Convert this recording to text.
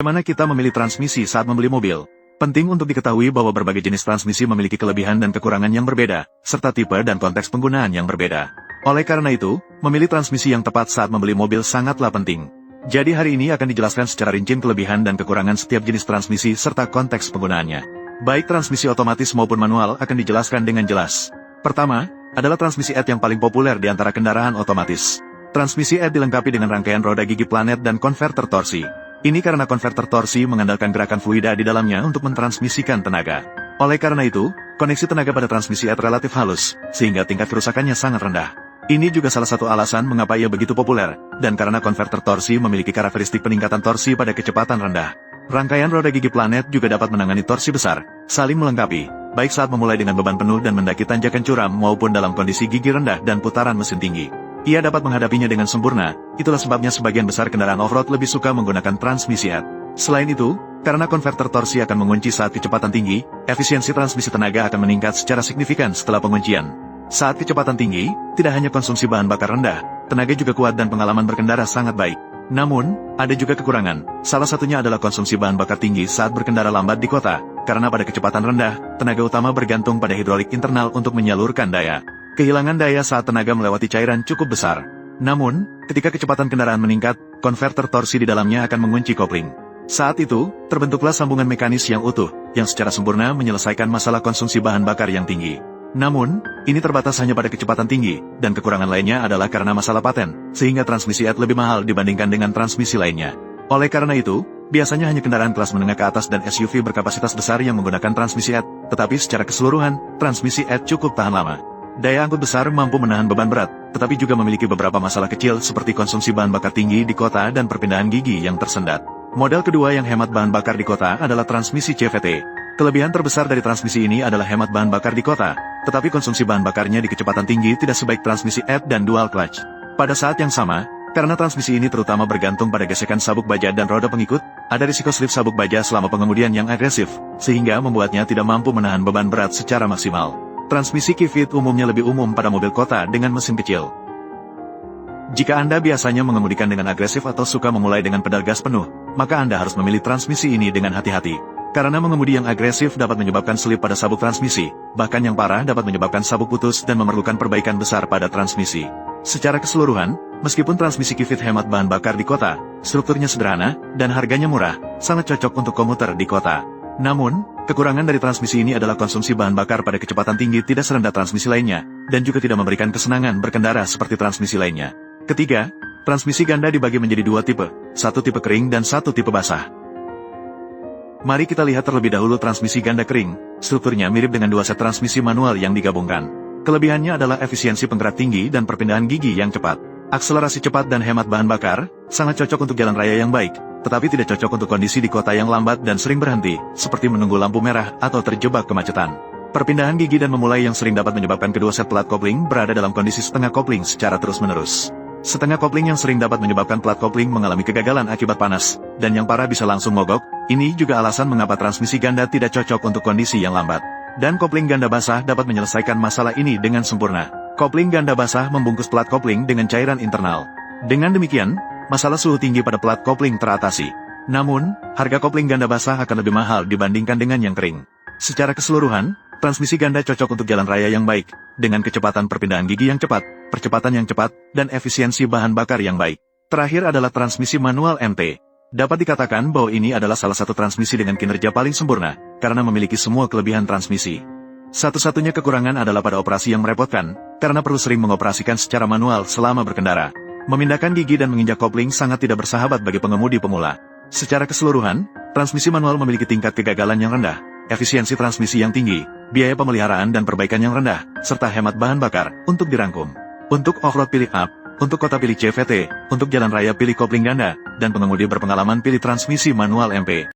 Bagaimana kita memilih transmisi saat membeli mobil? Penting untuk diketahui bahwa berbagai jenis transmisi memiliki kelebihan dan kekurangan yang berbeda, serta tipe dan konteks penggunaan yang berbeda. Oleh karena itu, memilih transmisi yang tepat saat membeli mobil sangatlah penting. Jadi hari ini akan dijelaskan secara rinci kelebihan dan kekurangan setiap jenis transmisi serta konteks penggunaannya. Baik transmisi otomatis maupun manual akan dijelaskan dengan jelas. Pertama, adalah transmisi ED yang paling populer di antara kendaraan otomatis. Transmisi ED dilengkapi dengan rangkaian roda gigi planet dan konverter torsi. Ini karena konverter torsi mengandalkan gerakan fluida di dalamnya untuk mentransmisikan tenaga. Oleh karena itu, koneksi tenaga pada transmisi ED relatif halus, sehingga tingkat kerusakannya sangat rendah. Ini juga salah satu alasan mengapa ia begitu populer, dan karena konverter torsi memiliki karakteristik peningkatan torsi pada kecepatan rendah. Rangkaian roda gigi planet juga dapat menangani torsi besar, saling melengkapi, baik saat memulai dengan beban penuh dan mendaki tanjakan curam maupun dalam kondisi gigi rendah dan putaran mesin tinggi. Ia dapat menghadapinya dengan sempurna, itulah sebabnya sebagian besar kendaraan off-road lebih suka menggunakan transmisi ED. Selain itu, karena konverter torsi akan mengunci saat kecepatan tinggi, efisiensi transmisi tenaga akan meningkat secara signifikan setelah penguncian. Saat kecepatan tinggi, tidak hanya konsumsi bahan bakar rendah, tenaga juga kuat dan pengalaman berkendara sangat baik. Namun, ada juga kekurangan, salah satunya adalah konsumsi bahan bakar tinggi saat berkendara lambat di kota, karena pada kecepatan rendah, tenaga utama bergantung pada hidrolik internal untuk menyalurkan daya. Kehilangan daya saat tenaga melewati cairan cukup besar. Namun, ketika kecepatan kendaraan meningkat, konverter torsi di dalamnya akan mengunci kopling. Saat itu, terbentuklah sambungan mekanis yang utuh, yang secara sempurna menyelesaikan masalah konsumsi bahan bakar yang tinggi. Namun, ini terbatas hanya pada kecepatan tinggi, dan kekurangan lainnya adalah karena masalah paten, sehingga transmisi ED lebih mahal dibandingkan dengan transmisi lainnya. Oleh karena itu, biasanya hanya kendaraan kelas menengah ke atas dan SUV berkapasitas besar yang menggunakan transmisi ED, tetapi secara keseluruhan, transmisi ED cukup tahan lama. Daya angkut besar mampu menahan beban berat, tetapi juga memiliki beberapa masalah kecil seperti konsumsi bahan bakar tinggi di kota dan perpindahan gigi yang tersendat. Model kedua yang hemat bahan bakar di kota adalah transmisi CVT. Kelebihan terbesar dari transmisi ini adalah hemat bahan bakar di kota, tetapi konsumsi bahan bakarnya di kecepatan tinggi tidak sebaik transmisi ED dan dual clutch. Pada saat yang sama, karena transmisi ini terutama bergantung pada gesekan sabuk baja dan roda pengikut, ada risiko slip sabuk baja selama pengemudian yang agresif, sehingga membuatnya tidak mampu menahan beban berat secara maksimal. Transmisi Kifit umumnya lebih umum pada mobil kota dengan mesin kecil. Jika Anda biasanya mengemudikan dengan agresif atau suka memulai dengan pedal gas penuh, maka Anda harus memilih transmisi ini dengan hati-hati. Karena mengemudi yang agresif dapat menyebabkan slip pada sabuk transmisi, bahkan yang parah dapat menyebabkan sabuk putus dan memerlukan perbaikan besar pada transmisi. Secara keseluruhan, meskipun transmisi Kifit hemat bahan bakar di kota, strukturnya sederhana, dan harganya murah, sangat cocok untuk komuter di kota. Namun, kekurangan dari transmisi ini adalah konsumsi bahan bakar pada kecepatan tinggi tidak serendah transmisi lainnya, dan juga tidak memberikan kesenangan berkendara seperti transmisi lainnya. Ketiga, transmisi ganda dibagi menjadi dua tipe, satu tipe kering dan satu tipe basah. Mari kita lihat terlebih dahulu transmisi ganda kering. Strukturnya mirip dengan dua set transmisi manual yang digabungkan. Kelebihannya adalah efisiensi penggerak tinggi dan perpindahan gigi yang cepat. Akselerasi cepat dan hemat bahan bakar, sangat cocok untuk jalan raya yang baik, tetapi tidak cocok untuk kondisi di kota yang lambat dan sering berhenti, seperti menunggu lampu merah atau terjebak kemacetan. Perpindahan gigi dan memulai yang sering dapat menyebabkan kedua set plat kopling berada dalam kondisi setengah kopling secara terus-menerus. Setengah kopling yang sering dapat menyebabkan plat kopling mengalami kegagalan akibat panas, dan yang parah bisa langsung mogok. Ini juga alasan mengapa transmisi ganda tidak cocok untuk kondisi yang lambat. Dan kopling ganda basah dapat menyelesaikan masalah ini dengan sempurna. Kopling ganda basah membungkus plat kopling dengan cairan internal. Dengan demikian, masalah suhu tinggi pada plat kopling teratasi. Namun, harga kopling ganda basah akan lebih mahal dibandingkan dengan yang kering. Secara keseluruhan, transmisi ganda cocok untuk jalan raya yang baik, dengan kecepatan perpindahan gigi yang cepat, percepatan yang cepat, dan efisiensi bahan bakar yang baik. Terakhir adalah transmisi manual MT. Dapat dikatakan bahwa ini adalah salah satu transmisi dengan kinerja paling sempurna, karena memiliki semua kelebihan transmisi. Satu-satunya kekurangan adalah pada operasi yang merepotkan, karena perlu sering mengoperasikan secara manual selama berkendara. Memindahkan gigi dan menginjak kopling sangat tidak bersahabat bagi pengemudi pemula. Secara keseluruhan, transmisi manual memiliki tingkat kegagalan yang rendah, efisiensi transmisi yang tinggi, biaya pemeliharaan dan perbaikan yang rendah, serta hemat bahan bakar untuk dirangkum. Untuk off-road pilih up, untuk kota pilih CVT, untuk jalan raya pilih kopling ganda, dan pengemudi berpengalaman pilih transmisi manual MP.